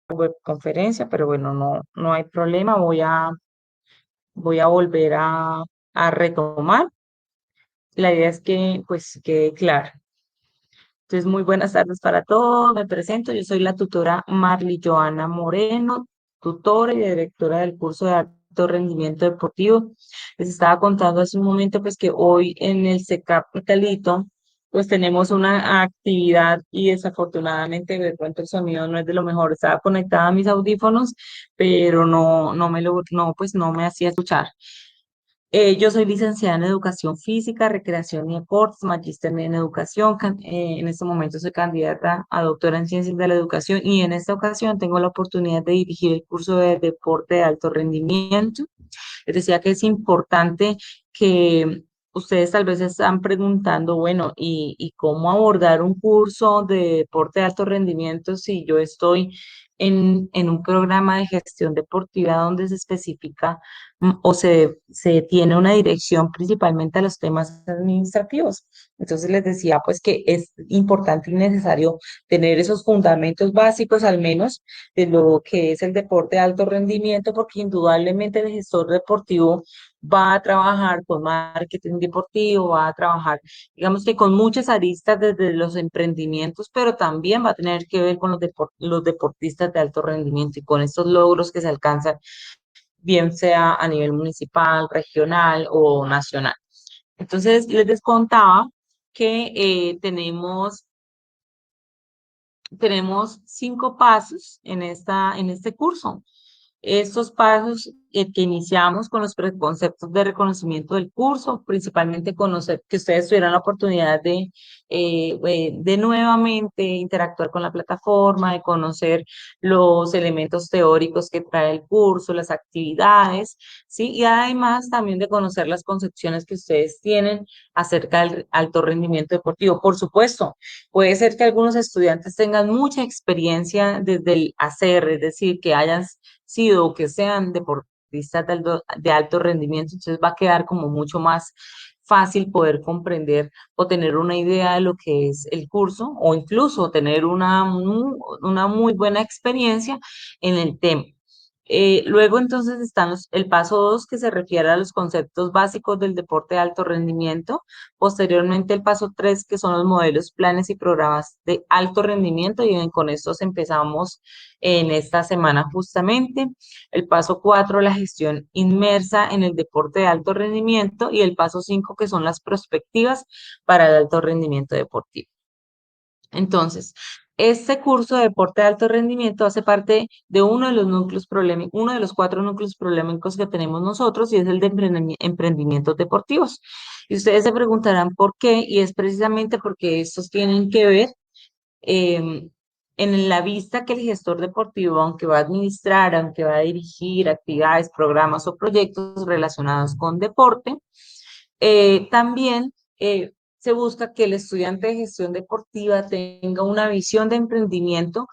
webconferencia, pero bueno, no hay problema, voy a volver a retomar. La idea es que pues quede claro. Entonces, muy buenas tardes para todos. Me presento, yo soy la tutora Marly Joana Moreno, tutora y directora del curso de alto rendimiento deportivo. Les estaba contando hace un momento pues que hoy en el CECAP Calito pues tenemos una actividad y desafortunadamente de pronto el sonido no es de lo mejor. Estaba conectada a mis audífonos, pero no me hacía escuchar. Yo soy licenciada en Educación Física, Recreación y Deportes, magíster en Educación. En este momento soy candidata a doctora en Ciencias de la Educación y en esta ocasión tengo la oportunidad de dirigir el curso de deporte de alto rendimiento. Les decía que es importante que ustedes tal vez se están preguntando, bueno, ¿y cómo abordar un curso de deporte de alto rendimiento si yo estoy en un programa de gestión deportiva donde se especifica o se tiene una dirección principalmente a los temas administrativos? Entonces les decía pues que es importante y necesario tener esos fundamentos básicos al menos de lo que es el deporte de alto rendimiento, porque indudablemente el gestor deportivo va a trabajar con marketing deportivo, va a trabajar, digamos que con muchas aristas desde los emprendimientos, pero también va a tener que ver con los deportistas de alto rendimiento y con estos logros que se alcanzan, bien sea a nivel municipal, regional o nacional. Entonces, les descontaba que tenemos 5 pasos en este curso. Estos pasos que iniciamos con los preconceptos de reconocimiento del curso, principalmente conocer que ustedes tuvieran la oportunidad de nuevamente interactuar con la plataforma, de conocer los elementos teóricos que trae el curso, las actividades, ¿sí? Y además también de conocer las concepciones que ustedes tienen acerca del alto rendimiento deportivo. Por supuesto, puede ser que algunos estudiantes tengan mucha experiencia desde el hacer, es decir, que hayan sido o que sean deportistas de alto rendimiento, entonces va a quedar como mucho más fácil poder comprender o tener una idea de lo que es el curso o incluso tener una muy buena experiencia en el tema. Luego entonces están el paso 2 que se refiere a los conceptos básicos del deporte de alto rendimiento. Posteriormente el paso 3 que son los modelos, planes y programas de alto rendimiento y con estos empezamos en esta semana justamente. El paso 4 la gestión inmersa en el deporte de alto rendimiento y el paso 5 que son las perspectivas para el alto rendimiento deportivo. Entonces, este curso de deporte de alto rendimiento hace parte de uno de los núcleos problemáticos, uno de los 4 núcleos problemáticos que tenemos nosotros y es el de emprendimientos deportivos. Y ustedes se preguntarán por qué, y es precisamente porque estos tienen que ver eh, en la vista que el gestor deportivo, aunque va a administrar, aunque va a dirigir actividades, programas o proyectos relacionados con deporte, también se busca que el estudiante de gestión deportiva tenga una visión de emprendimiento.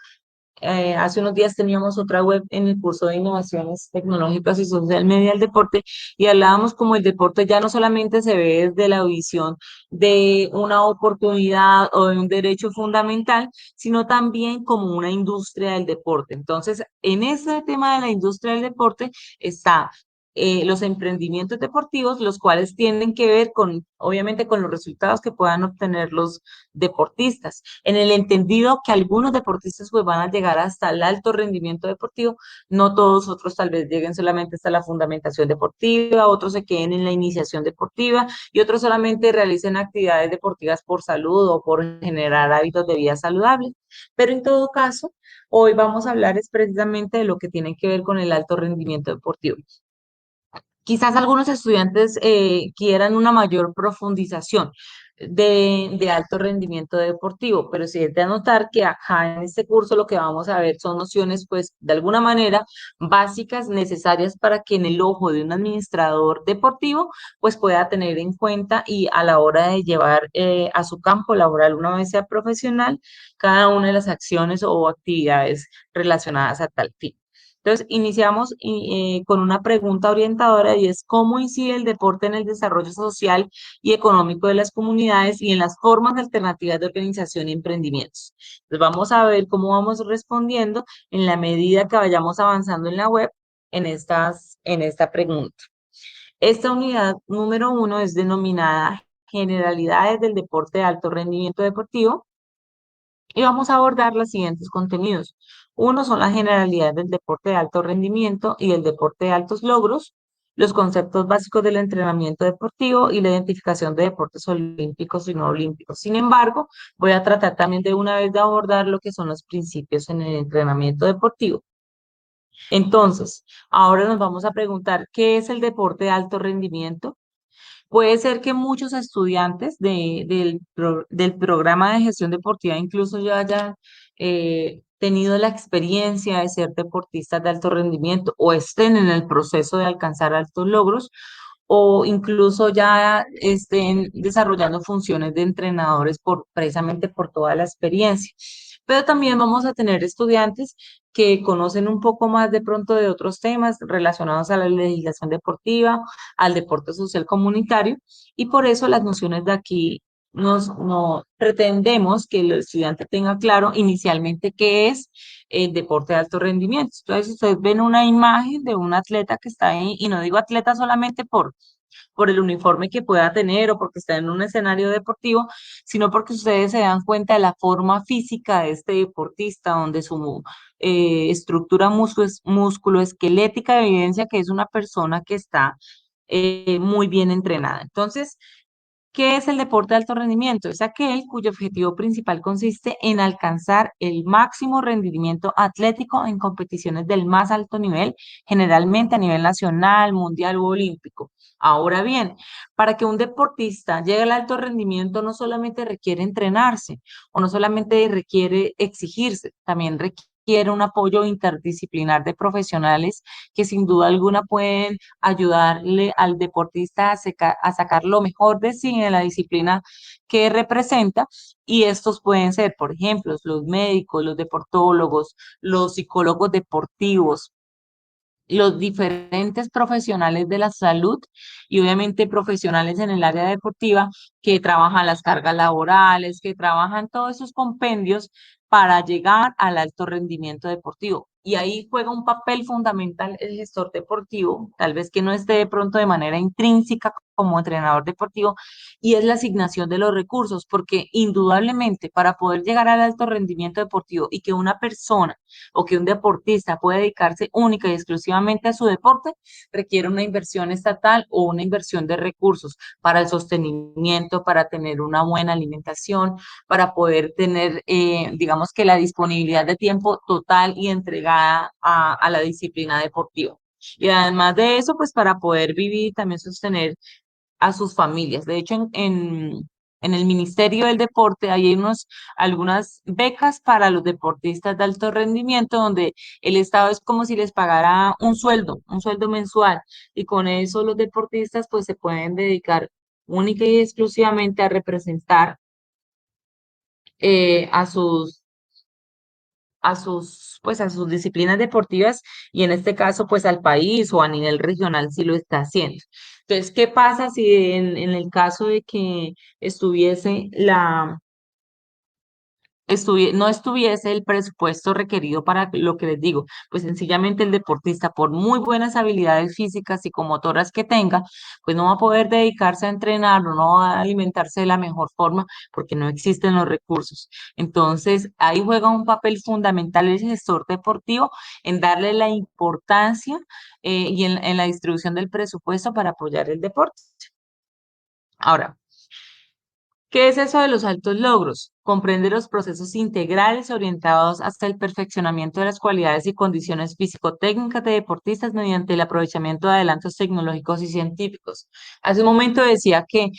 Hace unos días teníamos otra web en el curso de innovaciones tecnológicas y social media del deporte y hablábamos como el deporte ya no solamente se ve desde la visión de una oportunidad o de un derecho fundamental, sino también como una industria del deporte. Entonces, en ese tema de la industria del deporte está los emprendimientos deportivos, los cuales tienen que ver con, obviamente, con los resultados que puedan obtener los deportistas, en el entendido que algunos deportistas pues van a llegar hasta el alto rendimiento deportivo, no todos otros tal vez lleguen solamente hasta la fundamentación deportiva, otros se queden en la iniciación deportiva y otros solamente realicen actividades deportivas por salud o por generar hábitos de vida saludables. Pero en todo caso, hoy vamos a hablar es precisamente de lo que tiene que ver con el alto rendimiento deportivo. Quizás algunos estudiantes quieran una mayor profundización de alto rendimiento deportivo, pero sí es de anotar que acá en este curso lo que vamos a ver son nociones, pues, de alguna manera básicas, necesarias para que en el ojo de un administrador deportivo, pues, pueda tener en cuenta y a la hora de llevar a su campo laboral, una vez sea profesional, cada una de las acciones o actividades relacionadas a tal fin. Entonces, iniciamos con una pregunta orientadora y es ¿cómo incide el deporte en el desarrollo social y económico de las comunidades y en las formas alternativas de organización y emprendimientos? Entonces, vamos a ver cómo vamos respondiendo en la medida que vayamos avanzando en la web en esta pregunta. Esta unidad número 1 es denominada Generalidades del deporte de alto rendimiento deportivo y vamos a abordar los siguientes contenidos. Uno son las generalidades del deporte de alto rendimiento y el deporte de altos logros, los conceptos básicos del entrenamiento deportivo y la identificación de deportes olímpicos y no olímpicos. Sin embargo, voy a tratar también de una vez de abordar lo que son los principios en el entrenamiento deportivo. Entonces, ahora nos vamos a preguntar, ¿qué es el deporte de alto rendimiento? Puede ser que muchos estudiantes del programa de gestión deportiva incluso ya hayan tenido la experiencia de ser deportistas de alto rendimiento o estén en el proceso de alcanzar altos logros o incluso ya estén desarrollando funciones de entrenadores precisamente por toda la experiencia. Pero también vamos a tener estudiantes que conocen un poco más de pronto de otros temas relacionados a la legislación deportiva, al deporte social comunitario, y por eso las nociones de aquí no pretendemos que el estudiante tenga claro inicialmente qué es el deporte de alto rendimiento. Entonces, ustedes ven una imagen de un atleta que está ahí, y no digo atleta solamente por el uniforme que pueda tener o porque está en un escenario deportivo, sino porque ustedes se dan cuenta de la forma física de este deportista, donde su estructura musculoesquelética evidencia que es una persona que está muy bien entrenada. Entonces, ¿qué es el deporte de alto rendimiento? Es aquel cuyo objetivo principal consiste en alcanzar el máximo rendimiento atlético en competiciones del más alto nivel, generalmente a nivel nacional, mundial u olímpico. Ahora bien, para que un deportista llegue al alto rendimiento no solamente requiere entrenarse o no solamente requiere exigirse, también requiere un apoyo interdisciplinar de profesionales que sin duda alguna pueden ayudarle al deportista a sacar lo mejor de sí en la disciplina que representa. Y estos pueden ser, por ejemplo, los médicos, los deportólogos, los psicólogos deportivos, los diferentes profesionales de la salud y obviamente profesionales en el área deportiva que trabajan las cargas laborales, que trabajan todos esos compendios para llegar al alto rendimiento deportivo. Y ahí juega un papel fundamental el gestor deportivo, tal vez que no esté de pronto de manera intrínseca como entrenador deportivo, y es la asignación de los recursos, porque indudablemente para poder llegar al alto rendimiento deportivo y que una persona o que un deportista puede dedicarse única y exclusivamente a su deporte, requiere una inversión estatal o una inversión de recursos para el sostenimiento, para tener una buena alimentación, para poder tener, digamos que la disponibilidad de tiempo total y entregada a la disciplina deportiva. Y además de eso, pues para poder vivir y también sostener a sus familias. De hecho, en el Ministerio del Deporte hay algunas becas para los deportistas de alto rendimiento, donde el Estado es como si les pagara un sueldo mensual, y con eso los deportistas pues se pueden dedicar única y exclusivamente a representar a pues a sus disciplinas deportivas y en este caso pues al país o a nivel regional si lo está haciendo. Entonces, ¿qué pasa si en el caso de que estuviese no estuviese el presupuesto requerido para lo que les digo? Pues sencillamente el deportista, por muy buenas habilidades físicas y psicomotoras que tenga, pues no va a poder dedicarse a entrenar o no va a alimentarse de la mejor forma porque no existen los recursos. Entonces, ahí juega un papel fundamental el gestor deportivo en darle la importancia y en la distribución del presupuesto para apoyar el deporte. Ahora, ¿qué es eso de los altos logros? Comprende los procesos integrales orientados hasta el perfeccionamiento de las cualidades y condiciones físico-técnicas de deportistas mediante el aprovechamiento de adelantos tecnológicos y científicos. Hace un momento decía que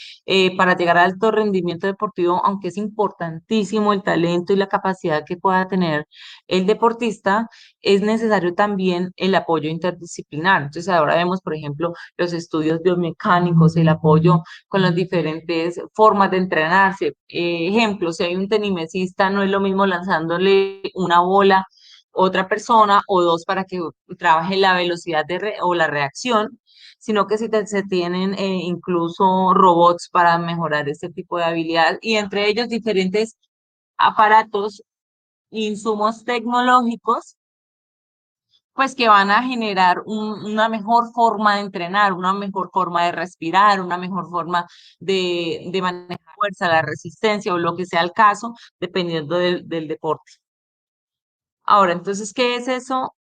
para llegar al alto rendimiento deportivo, aunque es importantísimo el talento y la capacidad que pueda tener el deportista, es necesario también el apoyo interdisciplinar. Entonces ahora vemos, por ejemplo, los estudios biomecánicos, el apoyo con las diferentes formas de entrenarse. Ejemplo, si hay un tenimesista, no es lo mismo lanzándole una bola otra persona o dos para que trabaje la velocidad o la reacción, sino que se tienen incluso robots para mejorar este tipo de habilidad y entre ellos diferentes aparatos, insumos tecnológicos pues que van a generar una mejor forma de entrenar, una mejor forma de respirar, una mejor forma de manejar la fuerza, la resistencia o lo que sea el caso, dependiendo del deporte. Ahora, entonces, ¿qué es eso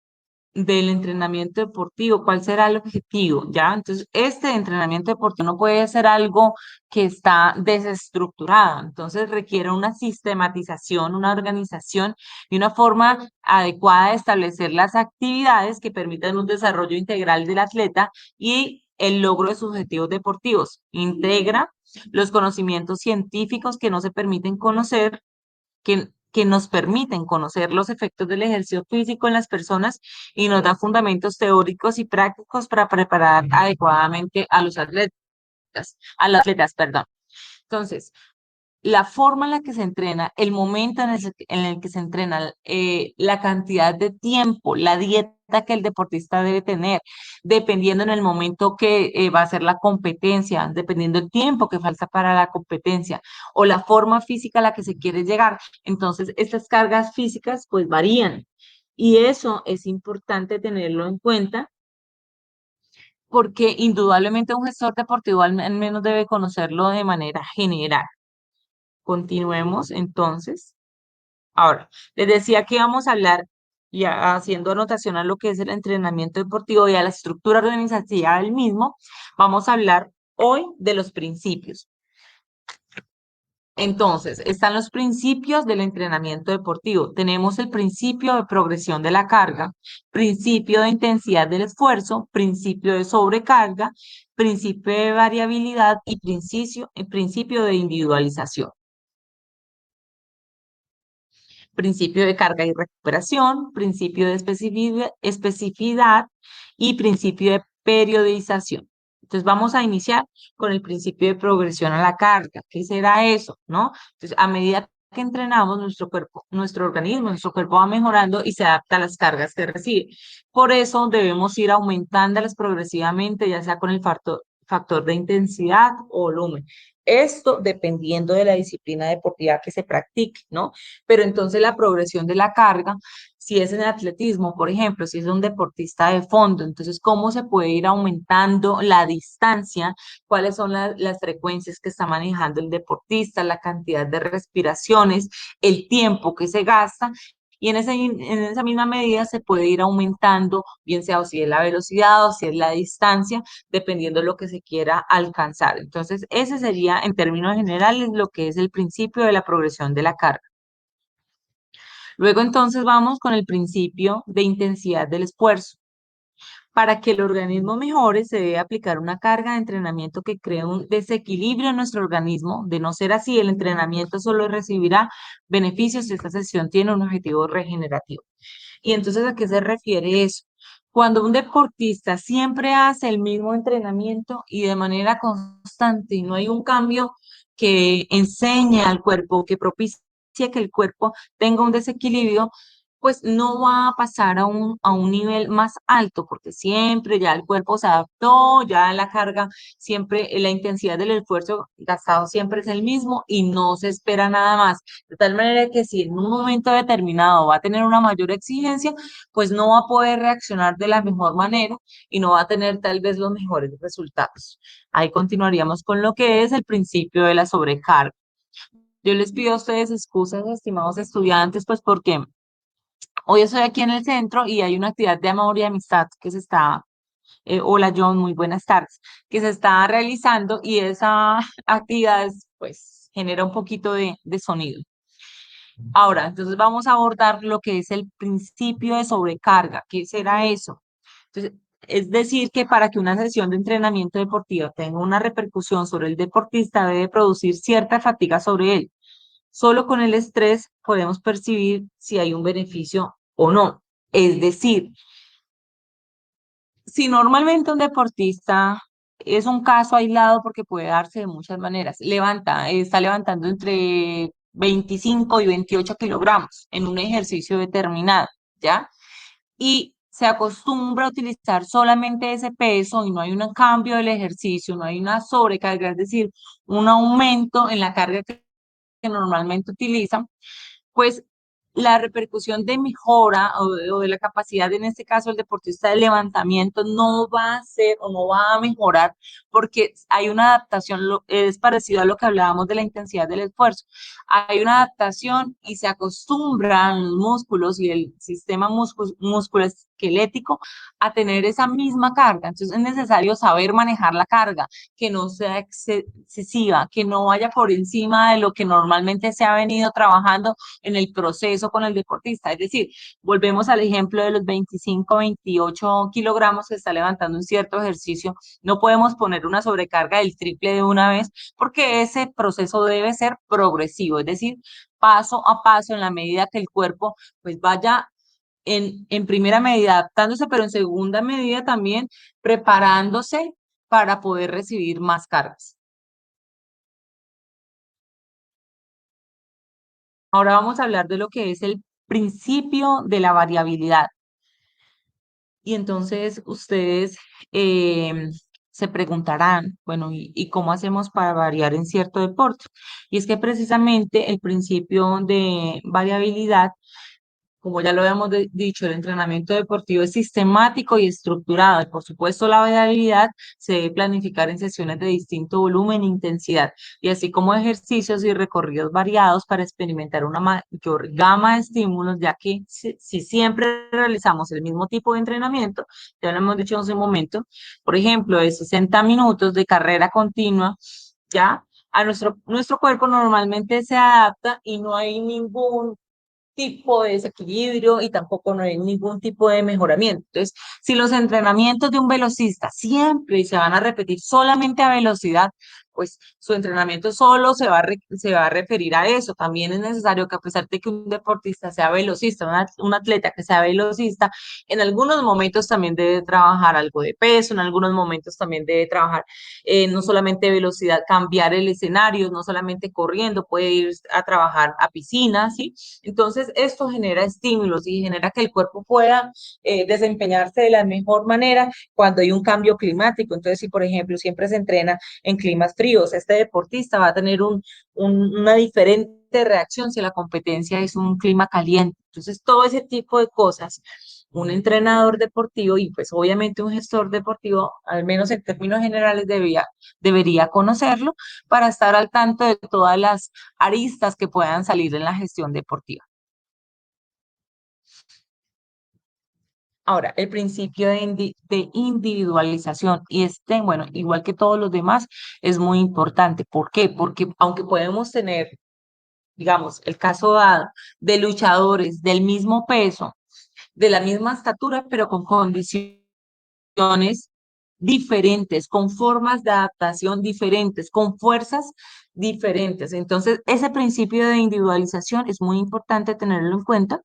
del entrenamiento deportivo? ¿Cuál será el objetivo? ¿Ya? Entonces, este entrenamiento deportivo no puede ser algo que está desestructurado, entonces requiere una sistematización, una organización y una forma adecuada de establecer las actividades que permitan un desarrollo integral del atleta y el logro de sus objetivos deportivos. Integra los conocimientos científicos que no se permiten conocer que nos permiten conocer los efectos del ejercicio físico en las personas y nos da fundamentos teóricos y prácticos para preparar adecuadamente a los atletas, perdón. Entonces, la forma en la que se entrena, el momento en el que se entrena, la cantidad de tiempo, la dieta que el deportista debe tener, dependiendo en el momento que va a ser la competencia, dependiendo el tiempo que falta para la competencia o la forma física a la que se quiere llegar. Entonces, estas cargas físicas pues varían y eso es importante tenerlo en cuenta porque indudablemente un gestor deportivo al menos debe conocerlo de manera general. Continuemos entonces. Ahora, les decía que íbamos a hablar, ya haciendo anotación a lo que es el entrenamiento deportivo y a la estructura organizativa del mismo, vamos a hablar hoy de los principios. Entonces, están los principios del entrenamiento deportivo. Tenemos el principio de progresión de la carga, principio de intensidad del esfuerzo, principio de sobrecarga, principio de variabilidad y principio de individualización. Principio de carga y recuperación, principio de especificidad y principio de periodización. Entonces vamos a iniciar con el principio de progresión a la carga. ¿Qué será eso? ¿No? Entonces, a medida que entrenamos nuestro cuerpo, nuestro organismo, nuestro cuerpo va mejorando y se adapta a las cargas que recibe. Por eso debemos ir aumentándolas progresivamente, ya sea con el factor de intensidad o volumen. Esto dependiendo de la disciplina deportiva que se practique, ¿no? Pero entonces la progresión de la carga, si es en atletismo, por ejemplo, si es un deportista de fondo, entonces cómo se puede ir aumentando la distancia, cuáles son las frecuencias que está manejando el deportista, la cantidad de respiraciones, el tiempo que se gasta. Y en esa misma medida se puede ir aumentando, bien sea o si es la velocidad o si es la distancia, dependiendo de lo que se quiera alcanzar. Entonces, ese sería en términos generales lo que es el principio de la progresión de la carga. Luego entonces vamos con el principio de intensidad del esfuerzo. Para que el organismo mejore, se debe aplicar una carga de entrenamiento que cree un desequilibrio en nuestro organismo. De no ser así, el entrenamiento solo recibirá beneficios si esta sesión tiene un objetivo regenerativo. Y entonces, ¿a qué se refiere eso? Cuando un deportista siempre hace el mismo entrenamiento y de manera constante y no hay un cambio que enseñe al cuerpo, que propicie que el cuerpo tenga un desequilibrio, pues no va a pasar a un nivel más alto, porque siempre ya el cuerpo se adaptó, ya la carga, siempre la intensidad del esfuerzo gastado siempre es el mismo y no se espera nada más. De tal manera que si en un momento determinado va a tener una mayor exigencia, pues no va a poder reaccionar de la mejor manera y no va a tener tal vez los mejores resultados. Ahí continuaríamos con lo que es el principio de la sobrecarga. Yo les pido a ustedes excusas, estimados estudiantes, pues porque hoy estoy aquí en el centro y hay una actividad de amor y amistad que se está, hola John, muy buenas tardes, que se está realizando y esa actividad pues genera un poquito de sonido. Ahora, entonces vamos a abordar lo que es el principio de sobrecarga. ¿Qué será eso? Entonces, es decir, que para que una sesión de entrenamiento deportivo tenga una repercusión sobre el deportista, debe producir cierta fatiga sobre él. Solo con el estrés podemos percibir si hay un beneficio o no. Es decir, si normalmente un deportista es un caso aislado porque puede darse de muchas maneras, está levantando entre 25 y 28 kilogramos en un ejercicio determinado. ¿ya? Y se acostumbra a utilizar solamente ese peso y no hay un cambio del ejercicio, no hay una sobrecarga, es decir, un aumento en la carga que normalmente utilizan, pues la repercusión de mejora o de la capacidad, en este caso el deportista de levantamiento, no va a ser o no va a mejorar porque hay una adaptación, es parecido a lo que hablábamos de la intensidad del esfuerzo. Hay una adaptación y se acostumbran los músculos y el sistema musculoesquelético a tener esa misma carga. Entonces es necesario saber manejar la carga, que no sea excesiva, que no vaya por encima de lo que normalmente se ha venido trabajando en el proceso con el deportista. Es decir, volvemos al ejemplo de los 25, 28 kilogramos que está levantando un cierto ejercicio. No podemos poner una sobrecarga del triple de una vez porque ese proceso debe ser progresivo, es decir, paso a paso en la medida que el cuerpo pues vaya en primera medida adaptándose, pero en segunda medida también preparándose para poder recibir más cargas. Ahora vamos a hablar de lo que es el principio de la variabilidad. Y entonces ustedes se preguntarán, bueno, ¿y cómo hacemos para variar en cierto deporte? Y es que precisamente el principio de variabilidad, como ya lo habíamos dicho, el entrenamiento deportivo es sistemático y estructurado. Y por supuesto, la variabilidad se debe planificar en sesiones de distinto volumen e intensidad, y así como ejercicios y recorridos variados para experimentar una mayor gama de estímulos, ya que si siempre realizamos el mismo tipo de entrenamiento, ya lo hemos dicho hace un momento, por ejemplo, de 60 minutos de carrera continua, ya a nuestro cuerpo normalmente se adapta y no hay ningún tipo de desequilibrio y tampoco no hay ningún tipo de mejoramiento. Entonces, si los entrenamientos de un velocista siempre se van a repetir solamente a velocidad, pues su entrenamiento solo se va a referir a eso. También es necesario que a pesar de que un deportista sea velocista, un atleta que sea velocista, en algunos momentos también debe trabajar algo de peso, en algunos momentos también debe trabajar no solamente velocidad, cambiar el escenario, no solamente corriendo, puede ir a trabajar a piscina, ¿sí? Entonces, esto genera estímulos y genera que el cuerpo pueda desempeñarse de la mejor manera cuando hay un cambio climático. Entonces, si por ejemplo siempre se entrena en climas fríos, este deportista va a tener una diferente reacción si la competencia es un clima caliente. Entonces, todo ese tipo de cosas, un entrenador deportivo y pues obviamente un gestor deportivo, al menos en términos generales, debería conocerlo para estar al tanto de todas las aristas que puedan salir en la gestión deportiva. Ahora, el principio de individualización, y este, bueno, igual que todos los demás, es muy importante. ¿Por qué? Porque aunque podemos tener, digamos, el caso dado de luchadores del mismo peso, de la misma estatura, pero con condiciones diferentes, con formas de adaptación diferentes, con fuerzas diferentes. Entonces, ese principio de individualización es muy importante tenerlo en cuenta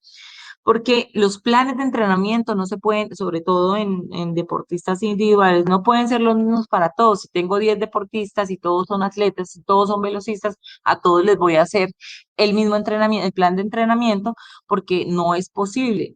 porque los planes de entrenamiento no se pueden, sobre todo en deportistas individuales, no pueden ser los mismos para todos. Si tengo 10 deportistas y todos son atletas y todos son velocistas, a todos les voy a hacer el mismo entrenamiento, el plan de entrenamiento, porque no es posible.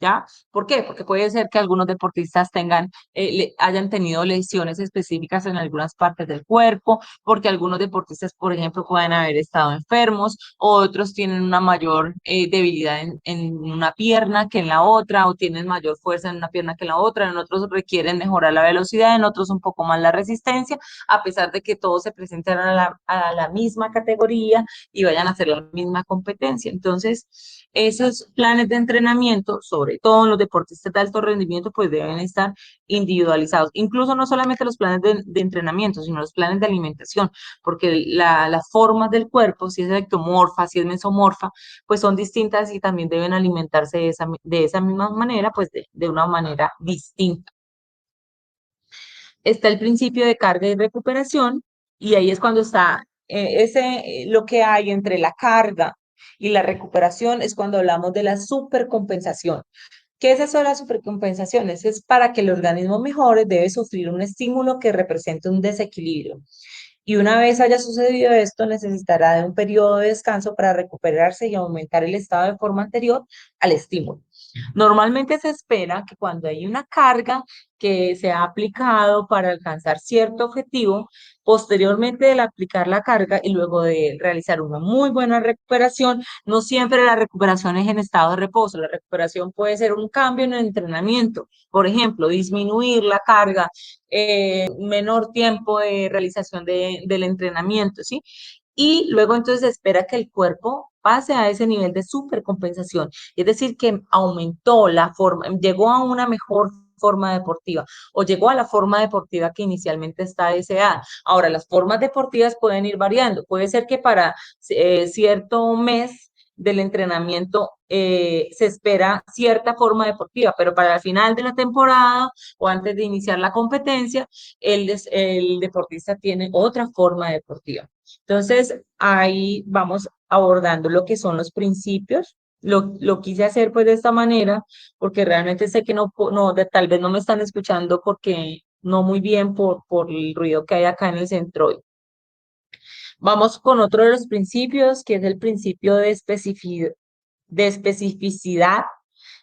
¿Ya? ¿Por qué? Porque puede ser que algunos deportistas hayan tenido lesiones específicas en algunas partes del cuerpo, porque algunos deportistas, por ejemplo, pueden haber estado enfermos, otros tienen una mayor debilidad en una pierna que en la otra, o tienen mayor fuerza en una pierna que en la otra, en otros requieren mejorar la velocidad, en otros un poco más la resistencia, a pesar de que todos se presenten a la misma categoría y vayan a hacer la misma competencia. Entonces, esos planes de entrenamiento, sobre todo en los deportistas de alto rendimiento, pues deben estar individualizados. Incluso no solamente los planes de entrenamiento, sino los planes de alimentación, porque las formas del cuerpo, si es ectomorfa, si es mesomorfa, pues son distintas y también deben alimentarse de esa misma manera, pues de una manera distinta. Está el principio de carga y recuperación, y ahí es cuando está lo que hay entre la carga y la recuperación es cuando hablamos de la supercompensación. ¿Qué es eso de la supercompensación? Es para que el organismo mejore, debe sufrir un estímulo que represente un desequilibrio. Y una vez haya sucedido esto, necesitará de un periodo de descanso para recuperarse y aumentar el estado de forma anterior al estímulo. Normalmente se espera que cuando hay una carga que se ha aplicado para alcanzar cierto objetivo, posteriormente de aplicar la carga y luego de realizar una muy buena recuperación, no siempre la recuperación es en estado de reposo, la recuperación puede ser un cambio en el entrenamiento, por ejemplo, disminuir la carga, menor tiempo de realización del entrenamiento, ¿sí? Y luego entonces se espera que el cuerpo pase a ese nivel de supercompensación, es decir, que aumentó la forma, llegó a una mejor forma deportiva o llegó a la forma deportiva que inicialmente está deseada. Ahora, las formas deportivas pueden ir variando. Puede ser que para cierto mes del entrenamiento se espera cierta forma deportiva, pero para el final de la temporada o antes de iniciar la competencia, el deportista tiene otra forma deportiva. Entonces, ahí vamos abordando lo que son los principios. Lo quise hacer pues de esta manera porque realmente sé que tal vez no me están escuchando porque no muy bien por el ruido que hay acá en el centro. Vamos con otro de los principios, que es el principio de especificidad,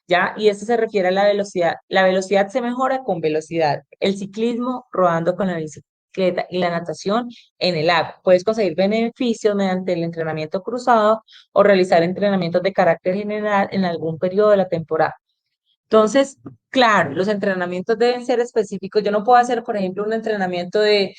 ¿ya? Y esto se refiere a la velocidad. La velocidad se mejora con velocidad. El ciclismo rodando con la bicicleta y la natación en el agua. Puedes conseguir beneficios mediante el entrenamiento cruzado o realizar entrenamientos de carácter general en algún periodo de la temporada. Entonces, claro, los entrenamientos deben ser específicos. Yo no puedo hacer, por ejemplo, un entrenamiento de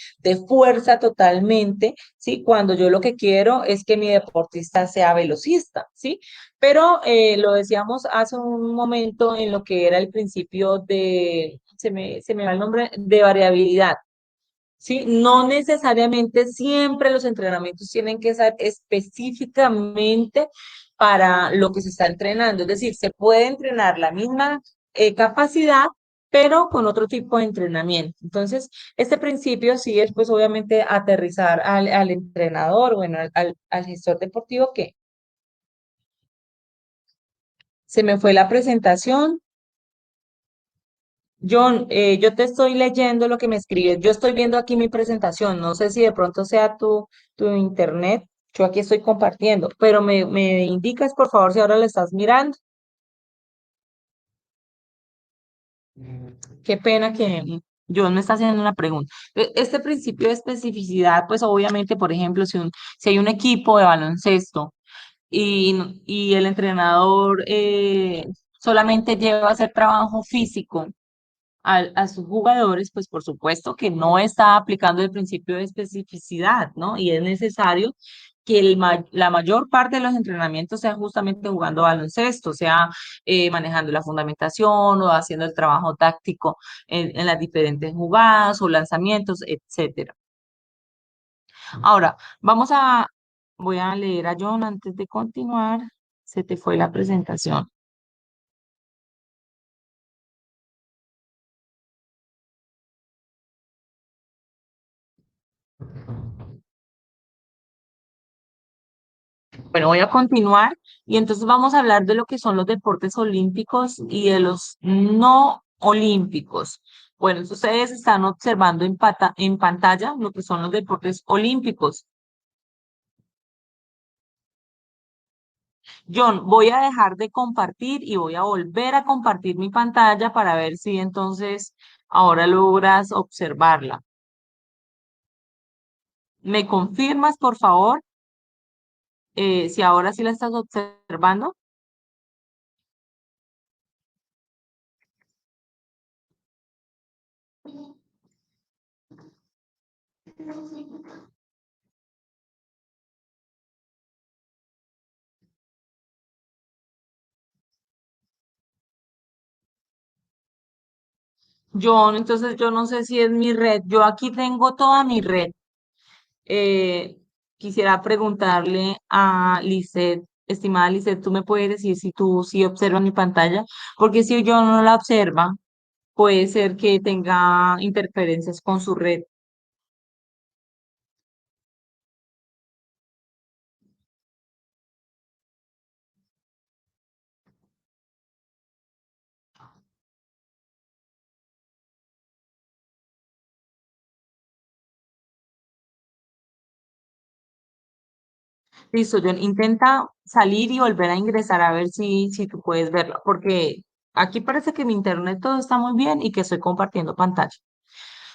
fuerza totalmente, ¿sí? Cuando yo lo que quiero es que mi deportista sea velocista, ¿sí? Pero lo decíamos hace un momento en lo que era el principio se me va el nombre, de variabilidad. Sí, no necesariamente siempre los entrenamientos tienen que ser específicamente para lo que se está entrenando. Es decir, se puede entrenar la misma capacidad, pero con otro tipo de entrenamiento. Entonces, este principio sí es, pues, obviamente, aterrizar al entrenador, bueno, al gestor deportivo que se me fue la presentación. John, yo te estoy leyendo lo que me escribes. Yo estoy viendo aquí mi presentación. No sé si de pronto sea tu internet. Yo aquí estoy compartiendo, pero me indicas, por favor, si ahora lo estás mirando. Qué pena que John me está haciendo una pregunta. Este principio de especificidad, pues obviamente, por ejemplo, si hay un equipo de baloncesto y el entrenador solamente lleva a hacer trabajo físico a sus jugadores, pues por supuesto que no está aplicando el principio de especificidad, ¿no? Y es necesario que la mayor parte de los entrenamientos sea justamente jugando baloncesto, sea manejando la fundamentación o haciendo el trabajo táctico en las diferentes jugadas o lanzamientos, etcétera. Ahora, voy a leer a John antes de continuar. Se te fue la presentación. Bueno, voy a continuar y entonces vamos a hablar de lo que son los deportes olímpicos y de los no olímpicos. Bueno, entonces ustedes están observando en pantalla lo que son los deportes olímpicos. John, voy a dejar de compartir y voy a volver a compartir mi pantalla para ver si entonces ahora logras observarla. ¿Me confirmas, por favor, si ahora sí la estás observando? John, entonces yo no sé si es mi red. Yo aquí tengo toda mi red. Eh, Quisiera preguntarle a Lisette, estimada Lisette, ¿tú me puedes decir si tú sí observas mi pantalla? Porque si yo no la observa, puede ser que tenga interferencias con su red. Listo, John, intenta salir y volver a ingresar a ver si tú puedes verlo, porque aquí parece que mi internet todo está muy bien y que estoy compartiendo pantalla.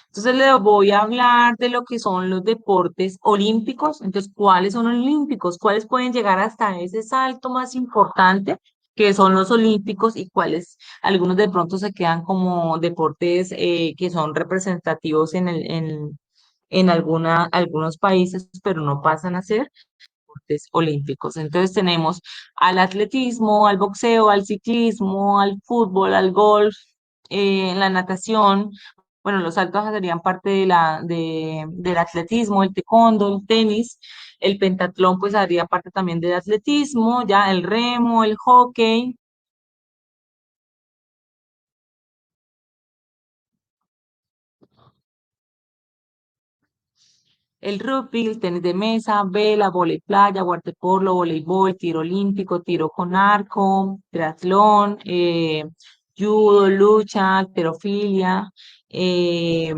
Entonces le voy a hablar de lo que son los deportes olímpicos. Entonces, ¿cuáles son los olímpicos? ¿Cuáles pueden llegar hasta ese salto más importante que son los olímpicos y cuáles algunos de pronto se quedan como deportes que son representativos en algunos países, pero no pasan a ser deportes olímpicos? Entonces tenemos al atletismo, al boxeo, al ciclismo, al fútbol, al golf, la natación. Bueno, los saltos serían parte del atletismo, el taekwondo, el tenis, el pentatlón pues haría parte también del atletismo, ya el remo, el hockey. El rugby, el tenis de mesa, vela, vóley playa, waterpolo, voleibol, tiro olímpico, tiro con arco, triatlón, judo, lucha, halterofilia, eh,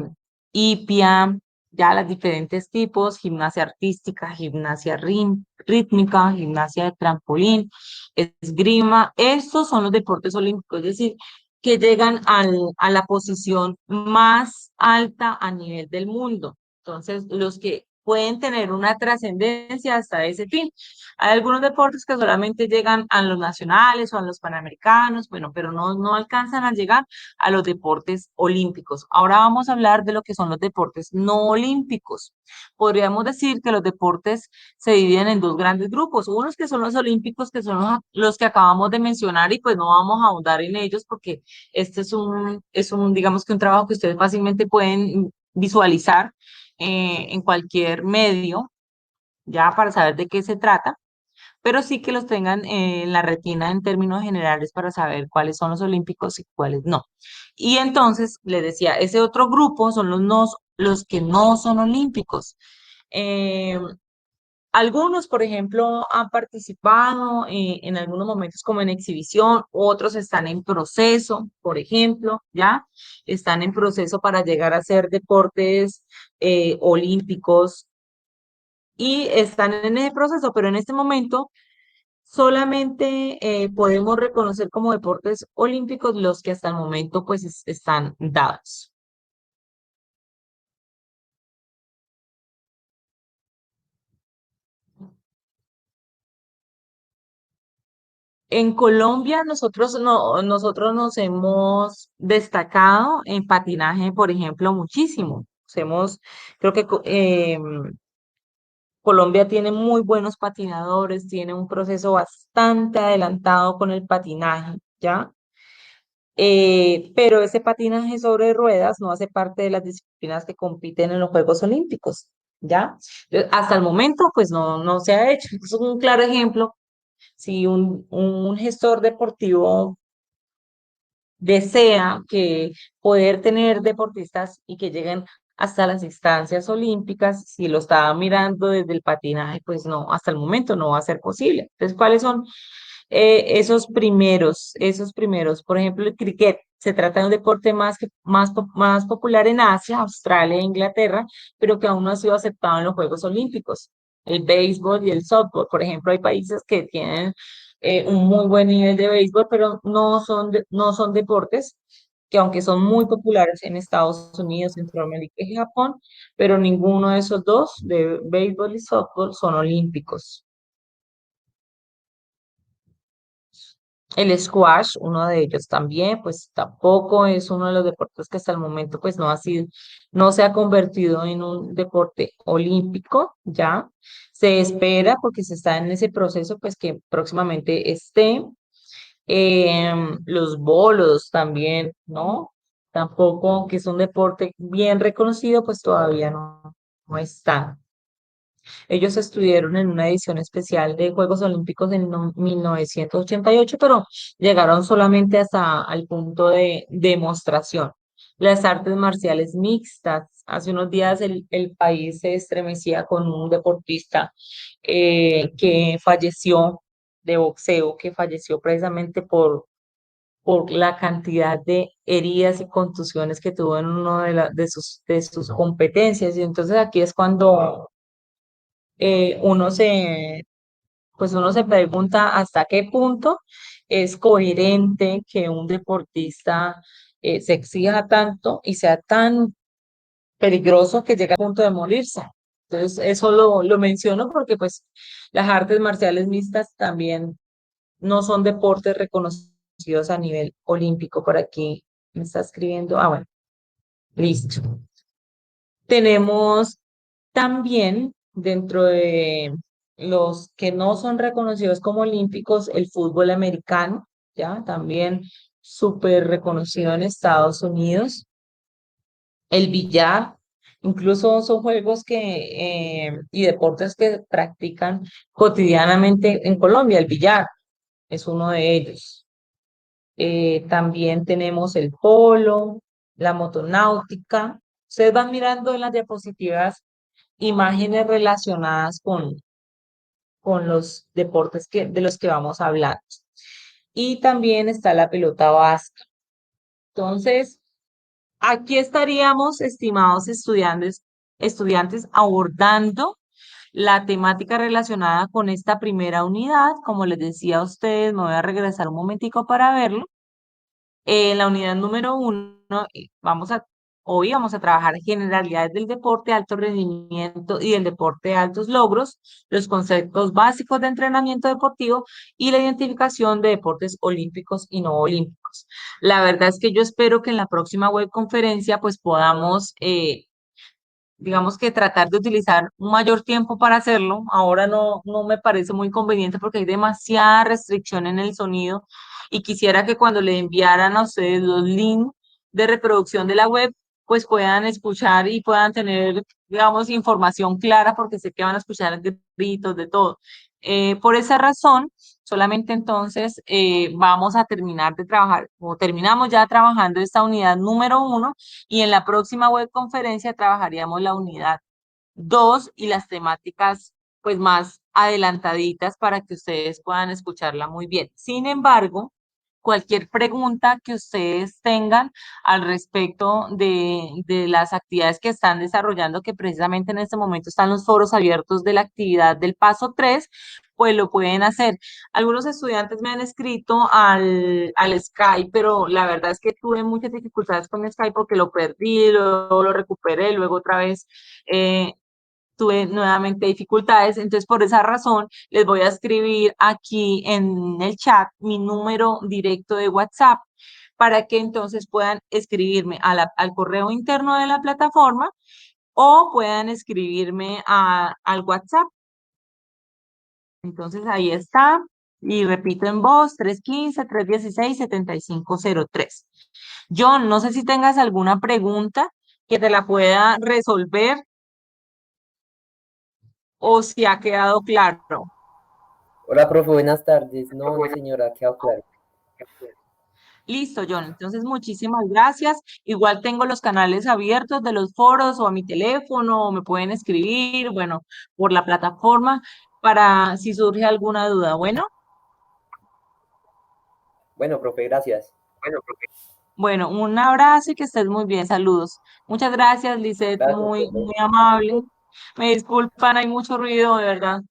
hipia, ya los diferentes tipos, gimnasia artística, gimnasia rítmica, gimnasia de trampolín, esgrima. Estos son los deportes olímpicos, es decir, que llegan a la posición más alta a nivel del mundo. Entonces, los que pueden tener una trascendencia hasta ese fin. Hay algunos deportes que solamente llegan a los nacionales o a los panamericanos, bueno, pero no alcanzan a llegar a los deportes olímpicos. Ahora vamos a hablar de lo que son los deportes no olímpicos. Podríamos decir que los deportes se dividen en dos grandes grupos, unos que son los olímpicos, que son los que acabamos de mencionar y pues no vamos a ahondar en ellos porque este digamos que un trabajo que ustedes fácilmente pueden visualizar en cualquier medio, ya para saber de qué se trata, pero sí que los tengan en la retina en términos generales para saber cuáles son los olímpicos y cuáles no. Y entonces, les decía, ese otro grupo son los que no son olímpicos. Eh, Algunos, por ejemplo, han participado en algunos momentos como en exhibición, otros están en proceso, por ejemplo, ¿ya? Están en proceso para llegar a ser deportes olímpicos y están en ese proceso, pero en este momento solamente podemos reconocer como deportes olímpicos los que hasta el momento pues están dados. En Colombia nosotros nos hemos destacado en patinaje, por ejemplo, muchísimo. Creo que Colombia tiene muy buenos patinadores, tiene un proceso bastante adelantado con el patinaje, ¿ya? Pero ese patinaje sobre ruedas no hace parte de las disciplinas que compiten en los Juegos Olímpicos, ¿ya? Hasta el momento, pues no se ha hecho. Es un claro ejemplo. Si un gestor deportivo desea que poder tener deportistas y que lleguen hasta las instancias olímpicas, si lo estaba mirando desde el patinaje, pues no, hasta el momento no va a ser posible. Entonces, ¿cuáles son esos primeros? Por ejemplo, el cricket. Se trata de un deporte más popular en Asia, Australia e Inglaterra, pero que aún no ha sido aceptado en los Juegos Olímpicos. El béisbol y el softball, por ejemplo, hay países que tienen un muy buen nivel de béisbol, pero no son deportes que aunque son muy populares en Estados Unidos, Centroamérica y Japón, pero ninguno de esos dos, de béisbol y softball, son olímpicos. El squash, uno de ellos también, pues tampoco es uno de los deportes que hasta el momento pues no se ha convertido en un deporte olímpico, ¿ya? Se espera porque se está en ese proceso pues que próximamente esté. Los bolos también, ¿no? Tampoco, aunque es un deporte bien reconocido, pues todavía no está. Ellos estuvieron en una edición especial de Juegos Olímpicos en 1988, pero llegaron solamente hasta el punto de demostración. Las artes marciales mixtas. Hace unos días el país se estremecía con un deportista que falleció de boxeo, que falleció precisamente por la cantidad de heridas y contusiones que tuvo en uno de sus competencias. Y entonces aquí es cuando uno pues uno se pregunta hasta qué punto es coherente que un deportista se exija tanto y sea tan peligroso que llegue al punto de morirse. Entonces, eso lo menciono porque pues las artes marciales mixtas también no son deportes reconocidos a nivel olímpico. Por aquí me está escribiendo. Ah, bueno, listo. Tenemos también dentro de los que no son reconocidos como olímpicos, el fútbol americano, ¿ya? También súper reconocido en Estados Unidos, el billar, incluso son juegos y deportes que practican cotidianamente en Colombia, el billar es uno de ellos. También tenemos el polo, la motonáutica. Ustedes van mirando en las diapositivas imágenes relacionadas con los deportes de los que vamos a hablar. Y también está la pelota vasca. Entonces, aquí estaríamos, estimados estudiantes, abordando la temática relacionada con esta primera unidad. Como les decía a ustedes, me voy a regresar un momentico para verlo. En la unidad número 1, hoy vamos a trabajar generalidades del deporte, alto rendimiento y del deporte de altos logros, los conceptos básicos de entrenamiento deportivo y la identificación de deportes olímpicos y no olímpicos. La verdad es que yo espero que en la próxima web conferencia pues podamos digamos que tratar de utilizar un mayor tiempo para hacerlo. Ahora no me parece muy conveniente porque hay demasiada restricción en el sonido y quisiera que cuando le enviaran a ustedes los links de reproducción de la web, pues puedan escuchar y puedan tener, digamos, información clara porque sé que van a escuchar gritos de todo. Por esa razón, solamente entonces vamos a terminar de trabajar o terminamos ya trabajando esta unidad número 1 y en la próxima web conferencia trabajaríamos la unidad 2 y las temáticas pues más adelantaditas para que ustedes puedan escucharla muy bien. Sin embargo, cualquier pregunta que ustedes tengan al respecto de las actividades que están desarrollando, que precisamente en este momento están los foros abiertos de la actividad del paso 3, pues lo pueden hacer. Algunos estudiantes me han escrito al Skype, pero la verdad es que tuve muchas dificultades con Skype porque lo perdí, luego lo recuperé, luego otra vez eh, tuve nuevamente dificultades. Entonces, por esa razón, les voy a escribir aquí en el chat mi número directo de WhatsApp para que entonces puedan escribirme al correo interno de la plataforma o puedan escribirme al WhatsApp. Entonces, ahí está. Y repito en voz, 315-316-7503. John, no sé si tengas alguna pregunta que te la pueda resolver o si ha quedado claro. Hola, profe, buenas tardes. No, no, señora, ha quedado claro. Listo, John. Entonces, muchísimas gracias. Igual tengo los canales abiertos de los foros o a mi teléfono, o me pueden escribir, bueno, por la plataforma para si surge alguna duda. Bueno, profe, gracias. Bueno, un abrazo y que estés muy bien. Saludos. Muchas gracias, Lisette, Gracias, muy, profe. muy amable. Me disculpan, hay mucho ruido, de verdad.